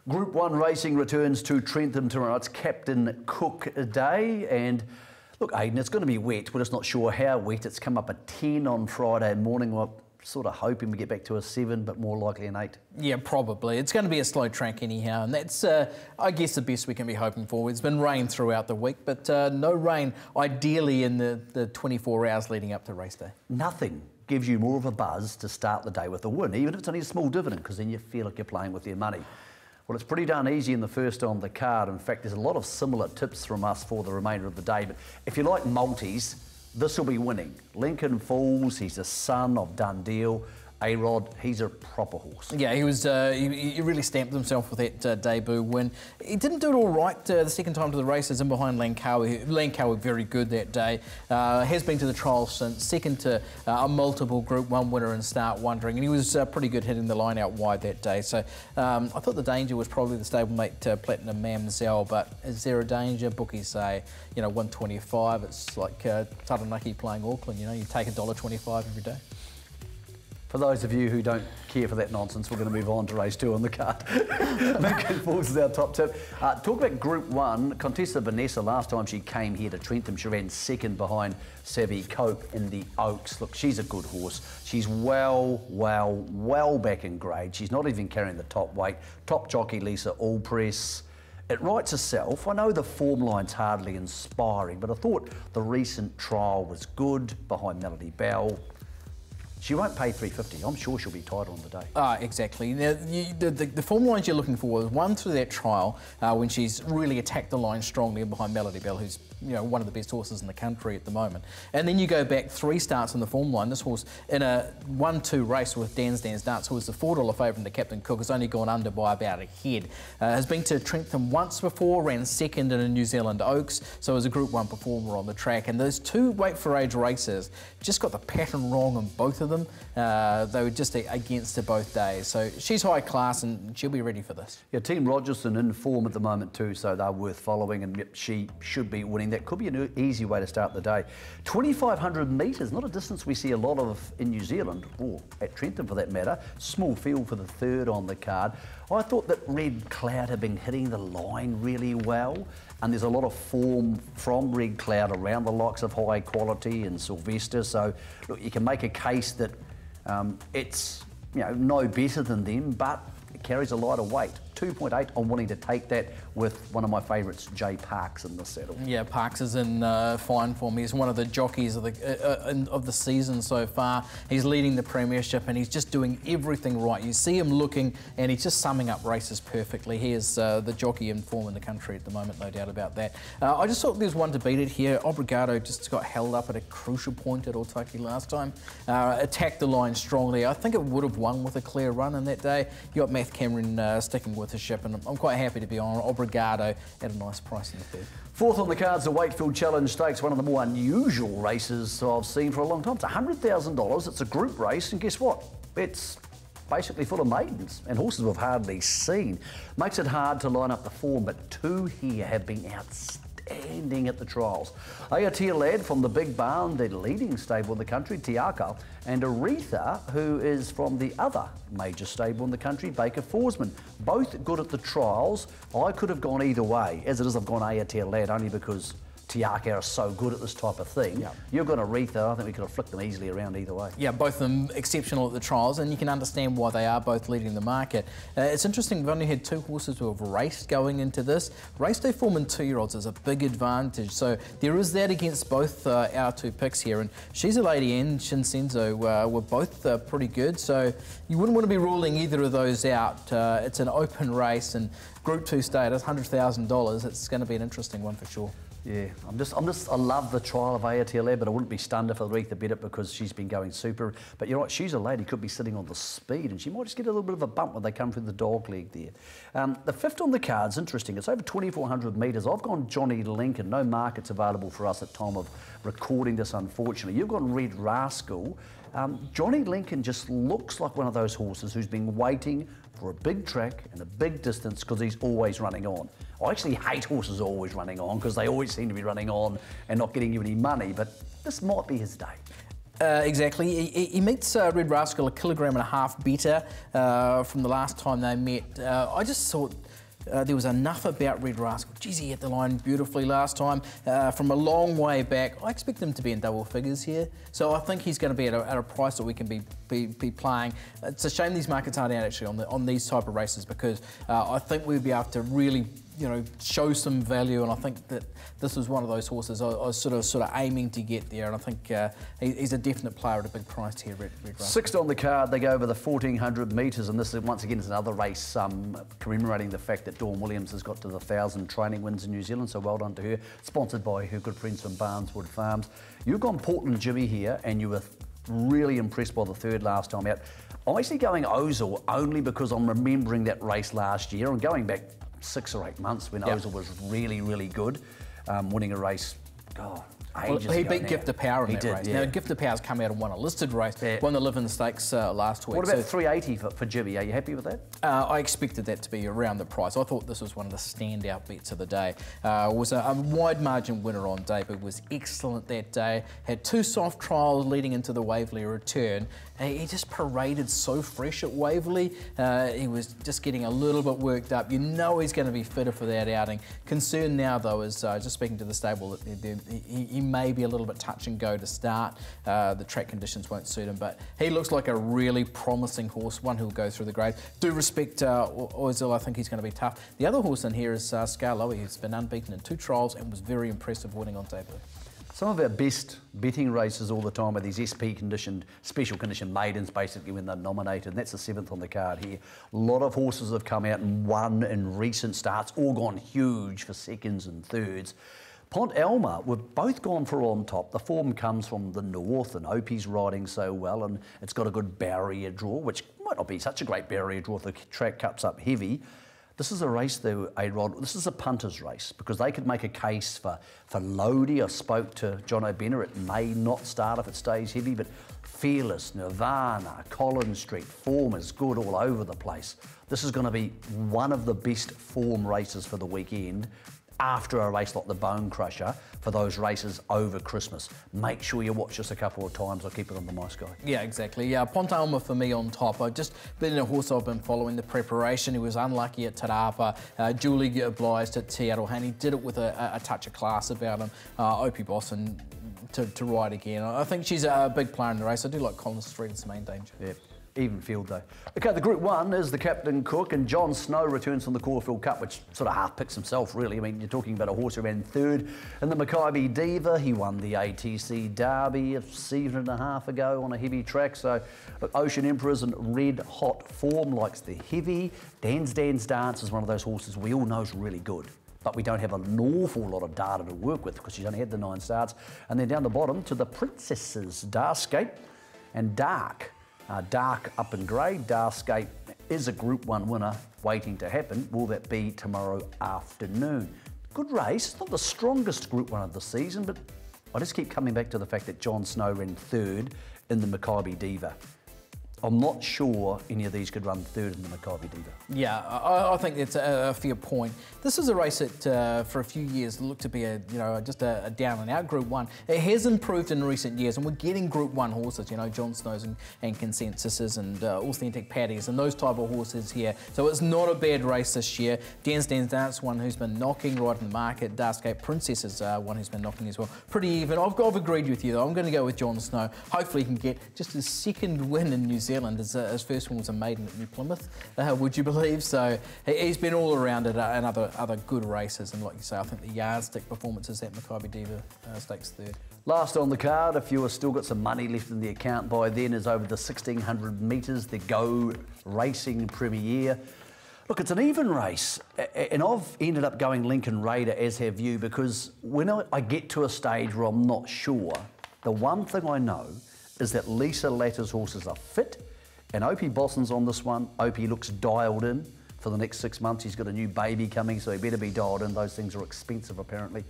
Group 1 racing returns to Trentham tomorrow. It's Captain Cook Day. And look, Aidan, it's going to be wet. We're just not sure how wet. It's come up at 10 on Friday morning. We're sort of hoping we get back to a 7, but more likely an 8. Yeah, probably. It's going to be a slow track anyhow, and that's, I guess, the best we can be hoping for. It's been rain throughout the week, but no rain, ideally, in the 24 hours leading up to race day. Nothing gives you more of a buzz to start the day with a win, even if it's only a small dividend, because then you feel like you're playing with your money. Well, it's pretty darn easy in the first on the card. In fact, there's a lot of similar tips from us for the remainder of the day. But if you like multis, this will be winning. Lincoln Falls, he's the son of Dundeel. A-Rod, he's a proper horse. Yeah, he was. He really stamped himself with that debut win. He didn't do it all right the second time to the races in behind BLANCO. BLANCO very good that day. Has been to the trials since, second to a multiple Group 1 winner in Start Wondering, and he was pretty good hitting the line out wide that day. So I thought the danger was probably the stablemate Platinum MAMSELLE, but is there a danger? Bookies say, 125. It's like Taranaki playing Auckland. You take $1.25 every day. For those of you who don't care for that nonsense, we're going to move on to race 2 on the card. Lincoln Falls is our top tip. Talk about Group 1. Contessa Vanessa, last time she came here to Trentham, she ran second behind Savvy Cope in the Oaks. Look, she's a good horse. She's well back in grade. She's not even carrying the top weight. Top jockey Lisa Allpress. It writes itself. I know the form line's hardly inspiring, but I thought the recent trial was good behind Melody Bell. She won't pay $3.50. I'm sure she'll be tighter on the day. Exactly. Now, the form lines you're looking for is one through that trial when she's really attacked the line strongly behind Melody Bell, who's one of the best horses in the country at the moment. And then you go back 3 starts in the form line. This horse in a 1-2 race with Dan's Dance, who was the $4 favourite to Captain Cook, has only gone under by about a head. Has been to Trentham once before, ran second in a New Zealand Oaks, so is a Group 1 performer on the track. And those 2 weight for age races just got the pattern wrong on both of them. They were just against her both days. So she's high class and she'll be ready for this. Yeah, Team Rogerson in form at the moment too, so they're worth following, and she should be winning. That could be an easy way to start the day. 2,500 metres, not a distance we see a lot of in New Zealand, or at Trentham for that matter. Small field for the third on the card. I thought that Red Cloud had been hitting the line really well, and there's a lot of form from Red Cloud around the likes of High Quality and Sylvester. So look, you can make a case that it's no better than them, but it carries a lighter weight. 2.8. I'm wanting to take that with one of my favourites, Jay Parks, in the saddle. Yeah, Parks is in fine form. He's one of the jockeys of the season so far. He's leading the premiership and he's just doing everything right. You see him looking and he's just summing up races perfectly. He is the jockey in form in the country at the moment, no doubt about that. I just thought there's one to beat it here. Obrigado just got held up at a crucial point at Otaki last time. Attacked the line strongly. I think it would have won with a clear run in that day. You got Matt Cameron sticking with the ship, and I'm quite happy to be on Obrigado at a nice price in the third. Fourth on the cards, the Wakefield Challenge Stakes, one of the more unusual races I've seen for a long time. It's $100,000, it's a group race, and guess what? It's basically full of maidens and horses we've hardly seen. Makes it hard to line up the form, but 2 here have been outstanding at the trials. Aotea Lad from the Big Barn, the leading stable in the country, Tiaka, and Aretha, who is from the other major stable in the country, Baker Forsman. Both good at the trials. I could have gone either way. As it is, I've gone Aotea Lad only because Tiaka are so good at this type of thing. Yep. You've got Aretha, I think we could have flicked them easily around either way. Yeah, both of them exceptional at the trials, and you can understand why they are both leading the market. It's interesting, we've only had 2 horses who have raced going into this. Race day form in 2-year-olds is a big advantage, so there is that against both our 2 picks here, and She's a Lady and Shinsenzo were both pretty good, so you wouldn't want to be ruling either of those out. It's an open race, and Group 2 status, $100,000, it's going to be an interesting one for sure. Yeah, I love the trial of Aotea Lad, but I wouldn't be stunned if Aretha bet it because she's been going super. But you're right, She's a Lady could be sitting on the speed and she might just get a little bit of a bump when they come through the dog leg there. The fifth on the card's interesting. It's over 2,400 metres. I've gone Johnny Lincoln. No markets available for us at time of recording this, unfortunately. You've gone Red Rascal. Johnny Lincoln just looks like one of those horses who's been waiting for a big track and a big distance because he's always running on. I actually hate horses always running on because they always seem to be running on and not getting you any money, but this might be his day. Exactly. He meets Red Rascal 1.5 kilograms better from the last time they met. I just thought there was enough about Red Rascal. Geez, he hit the line beautifully last time from a long way back. I expect him to be in double figures here, so I think he's going to be at a price that we can be playing. It's a shame these markets aren't out actually on these type of races, because I think we'd be able to really, you know, show some value, and I think that this was one of those horses I was sort of aiming to get there, and I think he's a definite player at a big price here, Red Rascal. Sixth on the card, they go over the 1400 metres, and this is once again is another race commemorating the fact that Dawn Williams has got to the 1,000 training wins in New Zealand, so well done to her. Sponsored by her good friends from Barneswood Farms. You've gone Portland Jimmy here, and you were really impressed by the third last time out. I'm actually going Ozil only because I'm remembering that race last year. I'm going back 6 or 8 months when Ozil was really, really good, winning a race, ages he ago beat now. Gift of Power in that race. Yeah. Now, Gift of Power's come out and won a listed race, won the Living Stakes last week. What about 380 for Jimmy? Are you happy with that? I expected that to be around the price. I thought this was one of the standout bets of the day. Was a wide margin winner on debut, was excellent that day, had 2 soft trials leading into the Waverley return. He just paraded so fresh at Waverley. He was just getting a little bit worked up. You know he's going to be fitter for that outing. Concern now, though, is just speaking to the stable, that he may be a little bit touch and go to start. The track conditions won't suit him, but he looks like a really promising horse, one who'll go through the grades. Do respect Ozil, I think he's going to be tough. The other horse in here is Scarlowy, who's been unbeaten in 2 trials and was very impressive winning on debut. Some of our best betting races all the time are these SP conditioned, special condition maidens, basically, when they're nominated, and that's the 7th on the card here. A lot of horses have come out and won in recent starts, all gone huge for seconds and thirds. Pont Alma, we've both gone for on top. The form comes from the north, and Opie's riding so well, and it's got a good barrier draw, which might not be such a great barrier draw if the track cuts up heavy. This is a race, though, A-Rod, this is a punter's race, because they could make a case for Lodi. I spoke to John O'Benner, it may not start if it stays heavy, but Fearless, Nirvana, COLLINSTREET, form is good all over the place. This is going to be one of the best form races for the weekend, after a race like the Bone Crusher, for those races over Christmas. Make sure you watch this a couple of times. I'll keep it on the My Sky. Yeah, exactly. Yeah, Pont Alma for me on top. I've just been a horse I've been following the preparation. He was unlucky at Te Rapa, duly obliged at Te Aroha. He did it with a touch of class about him. Opie Bosson to ride again. I think she's a big player in the race. I do like COLLINSTREET as the main danger. Yeah. Even field though. Okay, the Group 1 is the Captain Cook, and John Snow returns from the Caulfield Cup, which sort of half picks himself really. I mean, you're talking about a horse who ran 3rd in the Makybe Diva. He won the ATC Derby a season and a half ago on a heavy track. So, look, Ocean Emperor's in red hot form, likes the heavy. Dan's Dance is one of those horses we all know is really good, but we don't have an awful lot of data to work with because she's only had the 9 starts. And then down the bottom to the Princesses, Darscape and Dark. Dark up in grey. Darscape is a Group 1 winner waiting to happen. Will that be tomorrow afternoon? Good race, not the strongest Group 1 of the season, but I just keep coming back to the fact that John Snow ran 3rd in the Makybe Diva. I'm not sure any of these could run 3rd in the Makybe Diva. Yeah, I think that's a fair point. This is a race that, for a few years, looked to be just a down and out Group 1. It has improved in recent years, and we're getting Group 1 horses. You know, John Snows and Consensuses and Authentic Paddies and those type of horses here. So it's not a bad race this year. Dan's Dance, one who's been knocking right in the market. Darscape Princess is one who's been knocking as well. Pretty even. I've agreed with you though. I'm going to go with John Snow. Hopefully he can get just his 2nd win in New Zealand. His first one was a maiden at New Plymouth, would you believe? So he's been all around at other good races, and like you say, I think the yardstick performances at Makybe Diva stakes 3rd. Last on the card, if you have still got some money left in the account by then, is over the 1,600 metres, the Go Racing Premier. Look, it's an even race, and I've ended up going Lincoln Raider, as have you, because when I get to a stage where I'm not sure, the one thing I know is that Lisa Latter's horses are fit, and Opie Bosson's on this one. Opie looks dialed in for the next 6 months. He's got a new baby coming, so he better be dialed in. Those things are expensive, apparently.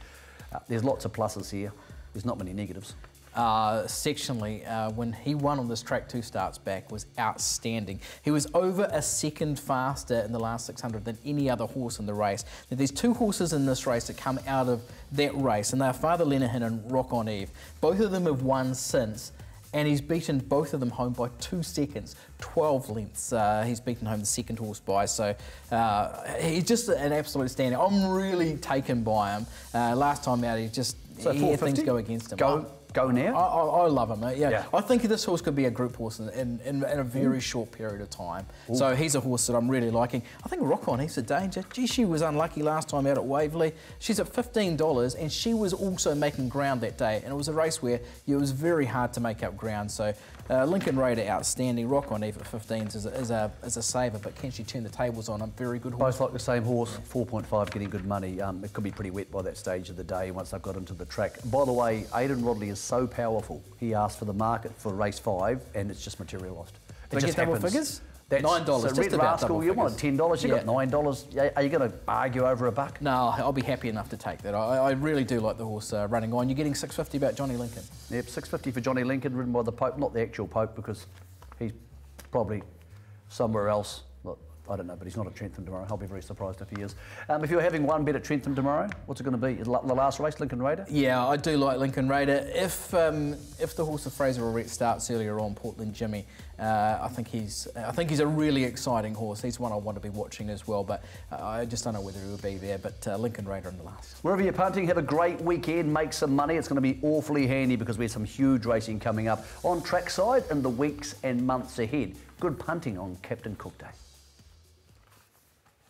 There's lots of pluses here. There's not many negatives. Sectionally, when he won on this track 2 starts back, was outstanding. He was over a second faster in the last 600 than any other horse in the race. Now, there's 2 horses in this race that come out of that race, and they are Father Lenahan and Rock on Eve. Both of them have won since, and he's beaten both of them home by 2 seconds, 12 lengths. He's beaten home the second horse by, so he's just an absolute standout. I'm really taken by him. Last time out, he had things go against him. Go now? I love him, mate. Yeah. I think this horse could be a group horse in a very short period of time. Ooh. So he's a horse that I'm really liking. I think Rock On, he's a danger. Gee, she was unlucky last time out at Waverley. She's at $15, and she was also making ground that day. And it was a race where it was very hard to make up ground. So Lincoln Raider, outstanding. Rock On Eve at 15s is a saver, but can she turn the tables on a very good horse? Both like the same horse, 4.5 getting good money. It could be pretty wet by that stage of the day once they've got into the track. By the way, Aidan Rodley is so powerful. He asked for the market for race 5, and it's just materialised. It just happens. Double figures? That's $9. So just Red about Rascal, you want $10, you got $9. Are you going to argue over a buck? No, I'll be happy enough to take that. I really do like the horse running on. You're getting $6.50 about Johnny Lincoln. Yep, $6.50 for Johnny Lincoln, ridden by the Pope, not the actual Pope, because he's probably somewhere else. Look, I don't know, but he's not at Trentham tomorrow. I'll be very surprised if he is. If you're having one bet at Trentham tomorrow, what's it going to be? The last race, Lincoln Raider? Yeah, I do like Lincoln Raider. If the horse of Fraser Orette starts earlier on, Portland Jimmy, I think he's a really exciting horse. He's one I want to be watching as well, but I just don't know whether he will be there. But Lincoln Raider in the last. Wherever you're punting, have a great weekend, make some money. It's going to be awfully handy because we have some huge racing coming up on trackside in the weeks and months ahead. Good punting on Captain Cook Day.